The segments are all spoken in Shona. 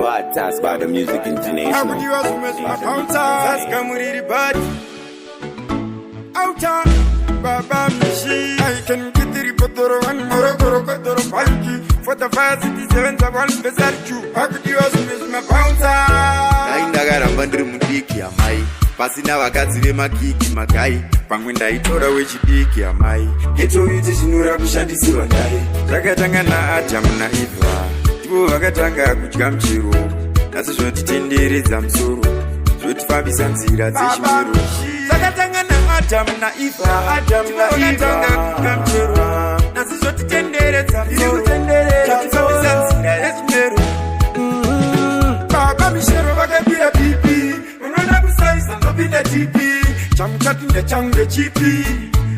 Loud H Mbada Mukuru. How would you also miss my bouncer? That's come with the body. Outa, Baba Mishi. I can get the reporter one more Palki. For the 567 of one Pesarchu. How could you also miss my bouncer? Naindagara mbandiri mudiki amai pasina vakadzi vemakiki magai pamwe ndaitora wechidiki amai getoyuti chinura kushandisirwa ndai zvakatanga naAdam naEva ndivo vakatanga kudya muchero nhasi zvinotitenderedza musoro zvotifambisa nzira dzechimero zvakatanga naAdam naEva vakatanga kudya muchero nhasi zvotifambisa nzira dzechimero baba mishero vakabira pipi unoda kusaisa ndopinda tipi chamukapinda changu chipi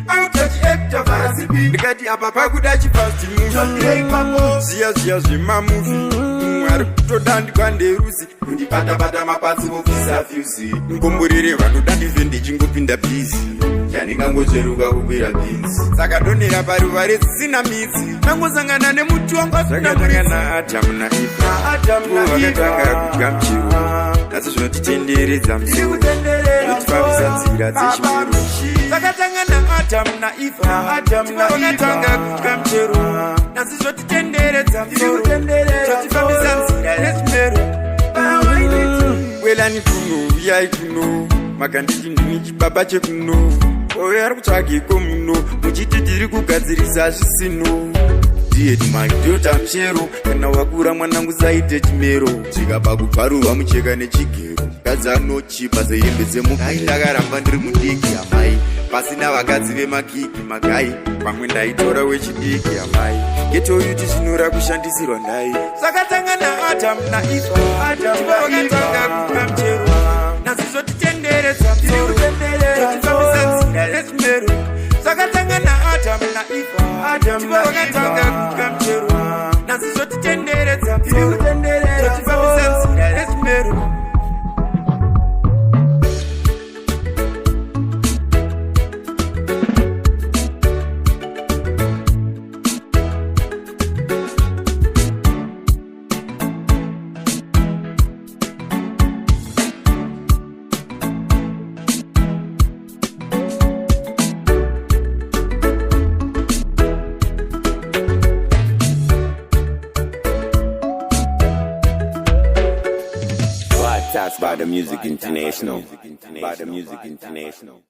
autachiekta varasipi ndikati apa pakuda chifasti ziya zvemamuvi ari kutodandikwa nderusi kundipata mapatsi vobvisa fyusi ngomborere vanoda ndive ndichingopinda bhizi yaningangozveruka kukwira bhinzi saka donera paruva resisina midzi nangosangana nemutongo zvakatanga naAdam naEva vakatanga kudya muchero nhasi zvinotitenderedza musoro zvotifambisa nzira dzechimero zvakatanga naAdam naEva vakatanga kudya muchero nhasi zvotifambisa nzira dzechimero welani kuno uyai kuno makanditi ndini chibaba chekuno oyo ari kutsvagiko muno muchiti tiri kugadzirisa zvisino ndiye madhota muchero kana wakura mwanangu saite chimero zvikabva kubvarurwa mucheka nechigero kadzi anochipa sehembe dzemukai ndakaramba ndiri mudiki amai pasina vakadzi vemakiki magai pamwe ndaitora wechidiki amai getoyuti chinura kushandisirwa ndai zvakatanga naAdam naEva vakatanga kudya muchero nhasi zvotitenderedza zvotifambisa nzira dzechimero zvakatanga naAdam naEva vakatanga kudya muchero nhasi zvotitenderedza zvotifambisa nzira dzechimero Mbada Music International.